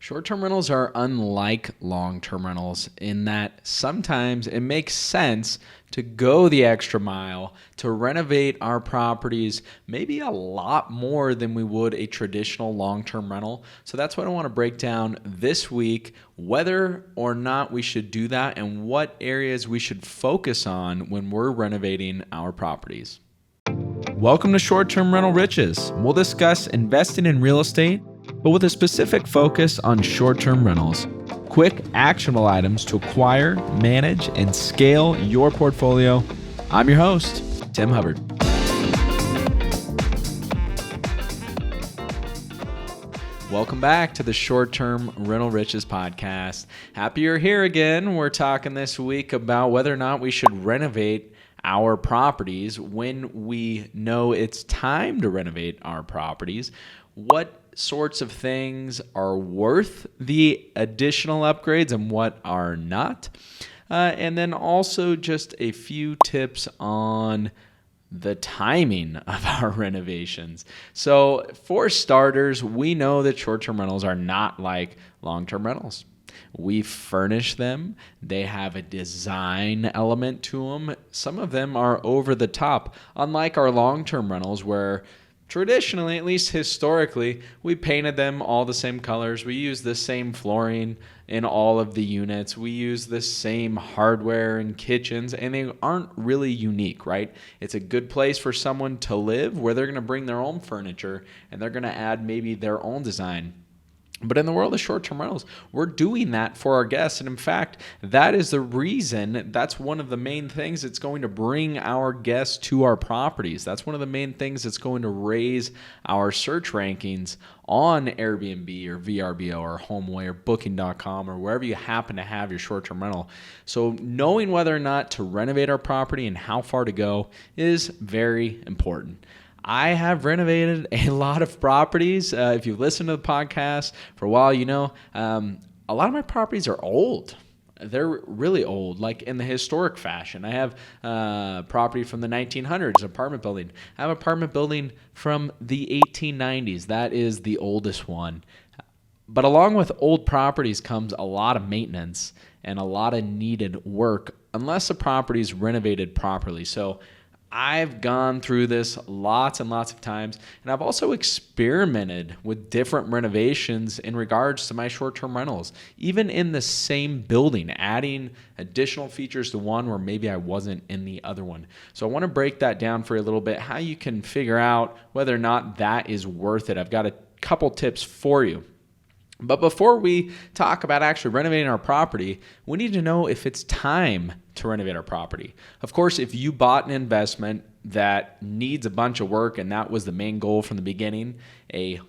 Short-term rentals are unlike long-term rentals in that sometimes it makes sense to go the extra mile to renovate our properties maybe a lot more than we would a traditional long-term rental. So that's what I want to break down this week, whether or not we should do that and what areas we should focus on when we're renovating our properties. Welcome to Short-Term Rental Riches. We'll discuss investing in real estate, but with a specific focus on short-term rentals. Quick, actionable items to acquire, manage, and scale your portfolio. I'm your host, Tim Hubbard. Welcome back to the Short-Term Rental Riches podcast. Happy you're here again. We're talking this week about whether or not we should renovate our properties when we know it's time to renovate our properties. What sorts of things are worth the additional upgrades and what are not? And then also just a few tips on the timing of our renovations. So for starters, we know that short-term rentals are not like long-term rentals. We furnish them. They have a design element to them. Some of them are over the top, unlike our long-term rentals where traditionally, at least historically, we painted them all the same colors. We use the same flooring in all of the units. We use the same hardware in kitchens, and they aren't really unique, right? It's a good place for someone to live where they're going to bring their own furniture and they're going to add maybe their own design. But in the world of short-term rentals, we're doing that for our guests. And in fact, that is the reason, that's one of the main things that's going to bring our guests to our properties. That's one of the main things that's going to raise our search rankings on Airbnb or VRBO or HomeAway or Booking.com or wherever you happen to have your short-term rental. So knowing whether or not to renovate our property and how far to go is very important. I have renovated a lot of properties. If you've listened to the podcast for a while, you know a lot of my properties are old. They're really old, like in the historic fashion. I have property from the 1900s, apartment building. I have an apartment building from the 1890s. That is the oldest one. But along with old properties comes a lot of maintenance and a lot of needed work unless the property is renovated properly. So I've gone through this lots and lots of times, and I've also experimented with different renovations in regards to my short-term rentals, even in the same building, adding additional features to one where maybe I wasn't in the other one. So I want to break that down for you a little bit, how you can figure out whether or not that is worth it. I've got a couple tips for you. But before we talk about actually renovating our property, we need to know if it's time to renovate our property. Of course, if you bought an investment that needs a bunch of work and that was the main goal from the beginning, a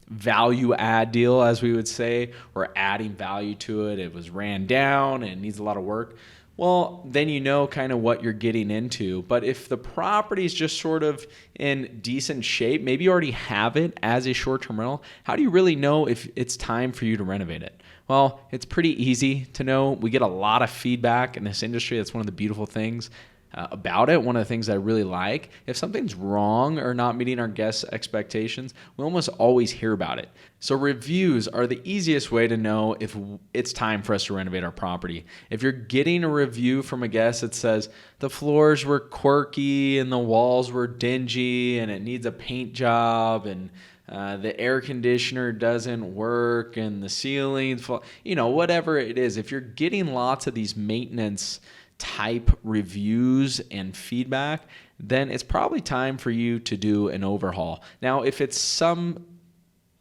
value add deal, as we would say, or adding value to it, it was ran down and it needs a lot of work, well, then you know kind of what you're getting into. But if the property is just sort of in decent shape, maybe you already have it as a short-term rental, how do you really know if it's time for you to renovate it? Well, it's pretty easy to know. We get a lot of feedback in this industry. That's one of the beautiful things about it. One of the things I really like, if something's wrong or not meeting our guests' expectations, we almost always hear about it. So reviews are the easiest way to know if it's time for us to renovate our property. If you're getting a review from a guest that says the floors were quirky and the walls were dingy and it needs a paint job and the air conditioner doesn't work and the ceilings, whatever it is, if you're getting lots of these maintenance type reviews and feedback, then it's probably time for you to do an overhaul. Now, if it's some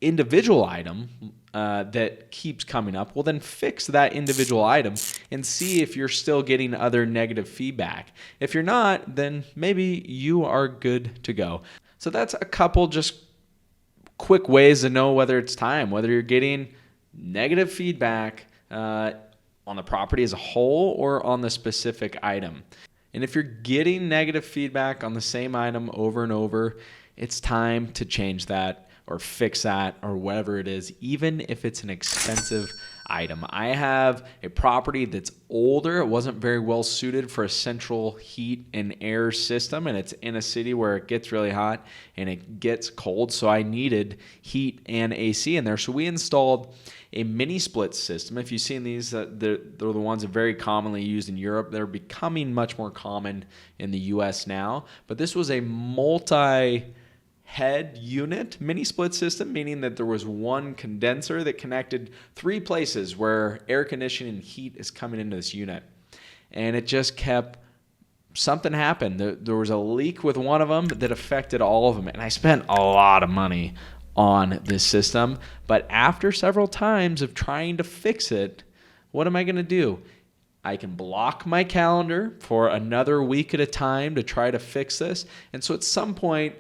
individual item that keeps coming up, well, then fix that individual item and see if you're still getting other negative feedback. If you're not, then maybe you are good to go. So that's a couple just quick ways to know whether it's time, whether you're getting negative feedback on the property as a whole or on the specific item. And if you're getting negative feedback on the same item over and over, it's time to change that. or fix that or whatever it is, even if it's an expensive item. I have a property that's older. It wasn't very well suited for a central heat and air system, and it's in a city where it gets really hot and it gets cold, so I needed heat and AC in there. So we installed a mini split system. If you've seen these, they're the ones that are very commonly used in Europe. They're becoming much more common in the US now, but this was a multi-head unit mini split system, meaning that there was one condenser that connected 3 places where air conditioning and heat is coming into this unit. And it just kept, something happened. There was a leak with one of them that affected all of them. And I spent a lot of money on this system. But after several times of trying to fix it, what am I going to do? I can block my calendar for another week at a time to try to fix this. And so at some point,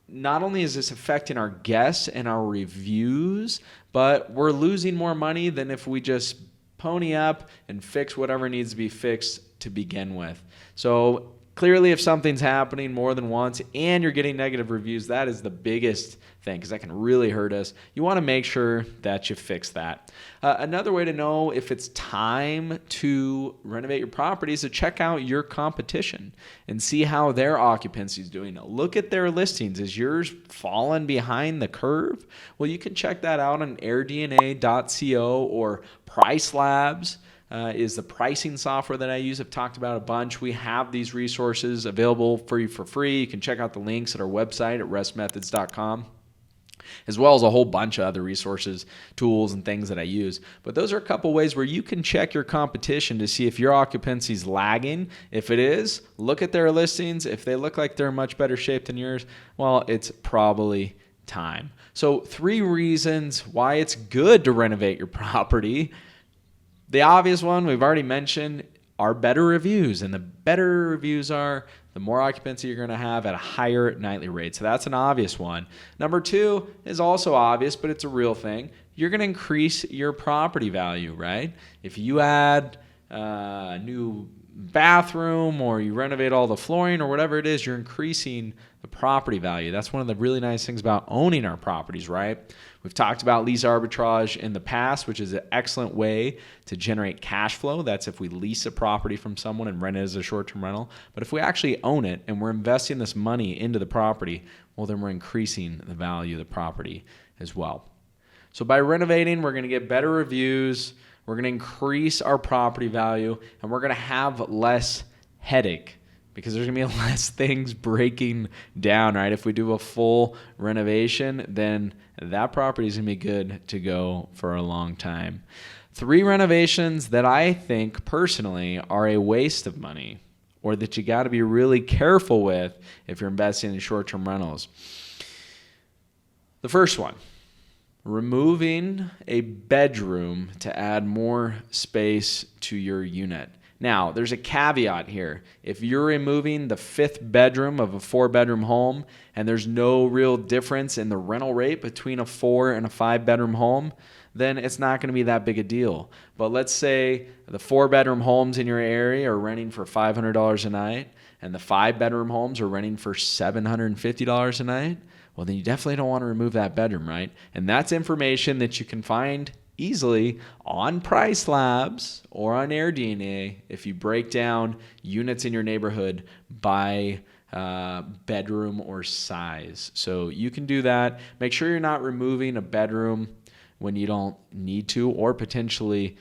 not only is this affecting our guests and our reviews, but we're losing more money than if we just pony up and fix whatever needs to be fixed to begin with. So clearly, if something's happening more than once and you're getting negative reviews, that is the biggest thing, because that can really hurt us. You want to make sure that you fix that. Another way to know if it's time to renovate your property is to check out your competition and see how their occupancy is doing. Look at their listings. Is yours falling behind the curve? Well, you can check that out on airdna.co or Price Labs. Is the pricing software that I use. I've talked about a bunch. We have these resources available for you for free. You can check out the links at our website at restmethods.com, as well as a whole bunch of other resources, tools, and things that I use. But those are a couple ways where you can check your competition to see if your occupancy is lagging. If it is, look at their listings. If they look like they're in much better shape than yours, well, it's probably time. So 3 reasons why it's good to renovate your property. The obvious one we've already mentioned are better reviews, and the better reviews are, the more occupancy you're going to have at a higher nightly rate. So that's an obvious one. Number 2 is also obvious, but it's a real thing. You're going to increase your property value, right? If you add a new bathroom or you renovate all the flooring or whatever it is, you're increasing the property value. That's one of the really nice things about owning our properties, right? We've talked about lease arbitrage in the past, which is an excellent way to generate cash flow. That's if we lease a property from someone and rent it as a short-term rental. But if we actually own it and we're investing this money into the property, well, then we're increasing the value of the property as well. So by renovating, we're going to get better reviews, we're going to increase our property value, and we're going to have less headache because there's going to be less things breaking down, right? If we do a full renovation, then that property is going to be good to go for a long time. 3 renovations that I think personally are a waste of money, or that you got to be really careful with if you're investing in short-term rentals. The first one, removing a bedroom to add more space to your unit. Now, there's a caveat here. If you're removing the 5th bedroom of a 4-bedroom home and there's no real difference in the rental rate between a 4 and a 5-bedroom home, then it's not going to be that big a deal. But let's say the 4-bedroom homes in your area are renting for $500 a night and the 5-bedroom homes are renting for $750 a night. Well, then you definitely don't want to remove that bedroom, right? And that's information that you can find easily on Price Labs or on AirDNA if you break down units in your neighborhood by bedroom or size. So you can do that. Make sure you're not removing a bedroom when you don't need to, or potentially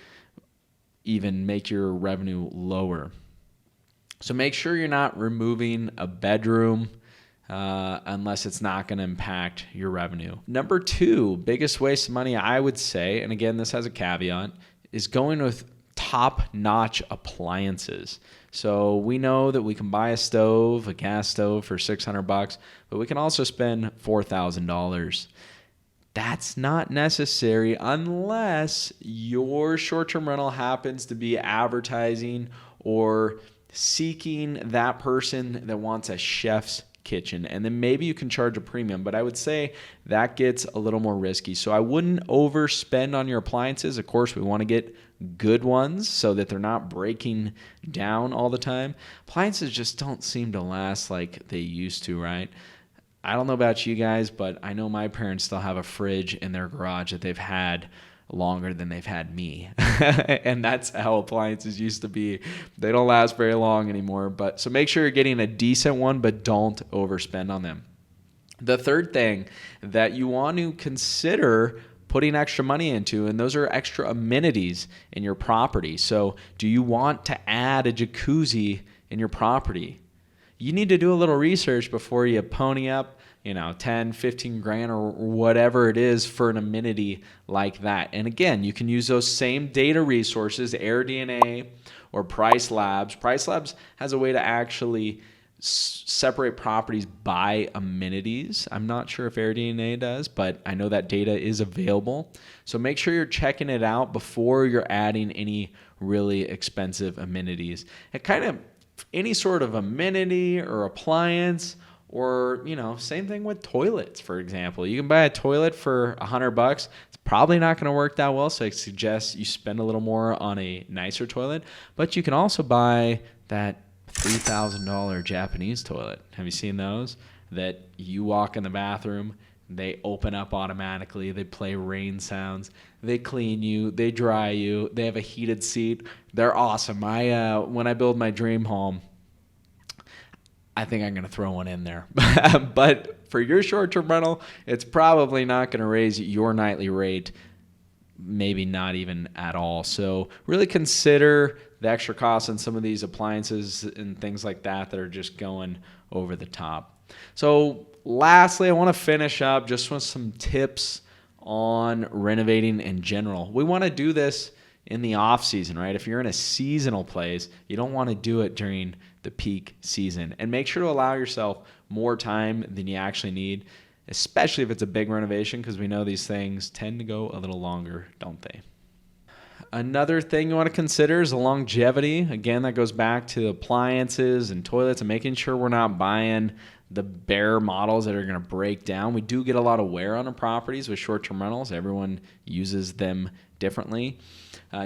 even make your revenue lower. So make sure you're not removing a bedroom unless it's not going to impact your revenue. Number 2, biggest waste of money, I would say, and again, this has a caveat, is going with top-notch appliances. So we know that we can buy a stove, a gas stove for $600, but we can also spend $4,000. That's not necessary unless your short-term rental happens to be advertising or seeking that person that wants a chef's kitchen, and then maybe you can charge a premium, but I would say that gets a little more risky. So I wouldn't overspend on your appliances. Of course, we want to get good ones so that they're not breaking down all the time. Appliances just don't seem to last like they used to, right? I don't know about you guys, but I know my parents still have a fridge in their garage that they've had longer than they've had me. And that's how appliances used to be. They don't last very long anymore. But so make sure you're getting a decent one, but don't overspend on them. The third thing that you want to consider putting extra money into, and those are extra amenities in your property. So do you want to add a jacuzzi in your property? You need to do a little research before you pony up, 10, 15 grand or whatever it is for an amenity like that. And again, you can use those same data resources, AirDNA or Price Labs. Price Labs has a way to actually separate properties by amenities. I'm not sure if AirDNA does, but I know that data is available. So make sure you're checking it out before you're adding any really expensive amenities. And kind of any sort of amenity or appliance, or same thing with toilets, for example. You can buy a toilet for $100. It's probably not going to work that well, so I suggest you spend a little more on a nicer toilet. But you can also buy that $3,000 Japanese toilet. Have you seen those? That you walk in the bathroom, they open up automatically, they play rain sounds, they clean you, they dry you, they have a heated seat. They're awesome. When I build my dream home, I think I'm going to throw one in there. But for your short-term rental, it's probably not going to raise your nightly rate, maybe not even at all. So really consider the extra costs on some of these appliances and things like that are just going over the top. So lastly, I want to finish up just with some tips on renovating in general. We want to do this in the off season, right? If you're in a seasonal place, you don't want to do it during the peak season. And make sure to allow yourself more time than you actually need, especially if it's a big renovation, because we know these things tend to go a little longer, don't they? Another thing you want to consider is the longevity. Again, that goes back to appliances and toilets and making sure we're not buying the bare models that are going to break down. We do get a lot of wear on our properties with short-term rentals. Everyone uses them differently.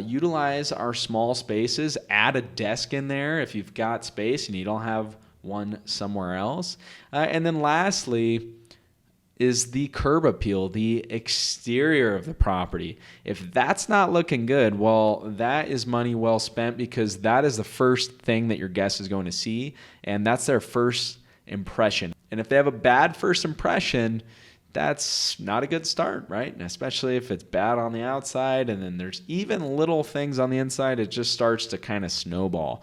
Utilize our small spaces. Add a desk in there if you've got space and you don't have one somewhere else. And then lastly is the curb appeal, the exterior of the property. If that's not looking good, well, that is money well spent, because that is the first thing that your guest is going to see, and that's their first impression. And if they have a bad first impression, that's not a good start, right? And especially if it's bad on the outside and then there's even little things on the inside, it just starts to kind of snowball.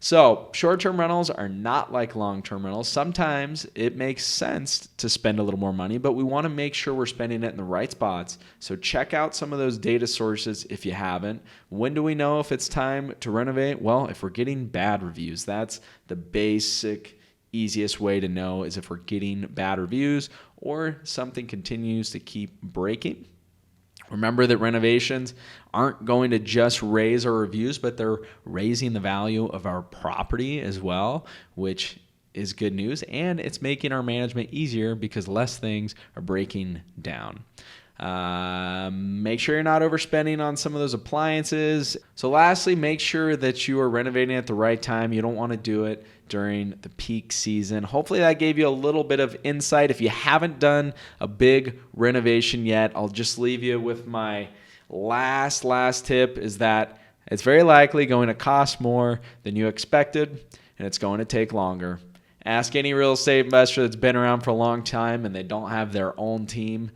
So short-term rentals are not like long-term rentals. Sometimes it makes sense to spend a little more money, but we want to make sure we're spending it in the right spots. So check out some of those data sources if you haven't. When do we know if it's time to renovate? Well, if we're getting bad reviews, that's the basic easiest way to know, is if we're getting bad reviews or something continues to keep breaking. Remember that renovations aren't going to just raise our reviews, but they're raising the value of our property as well, which is good news. And it's making our management easier because less things are breaking down. Make sure you're not overspending on some of those appliances. So lastly, make sure that you are renovating at the right time. You don't want to do it during the peak season. Hopefully that gave you a little bit of insight. If you haven't done a big renovation yet, I'll just leave you with my last tip, is that it's very likely going to cost more than you expected, and it's going to take longer. Ask any real estate investor that's been around for a long time and they don't have their own team.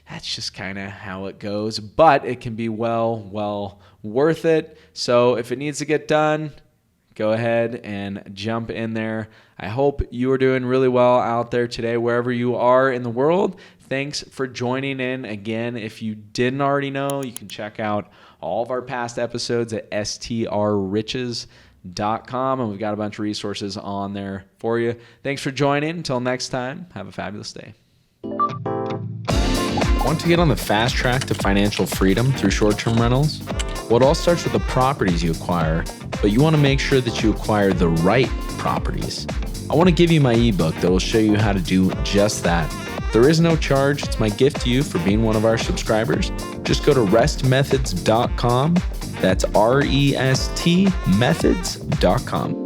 That's just kind of how it goes, but it can be well worth it. So if it needs to get done, go ahead and jump in there. I hope you are doing really well out there today, wherever you are in the world. Thanks for joining in. Again, if you didn't already know, you can check out all of our past episodes at strriches.com, and we've got a bunch of resources on there for you. Thanks for joining. Until next time, have a fabulous day. Want to get on the fast track to financial freedom through short-term rentals? Well, it all starts with the properties you acquire, but you want to make sure that you acquire the right properties. I want to give you my ebook that will show you how to do just that. There is no charge. It's my gift to you for being one of our subscribers. Just go to restmethods.com. That's REST methods.com.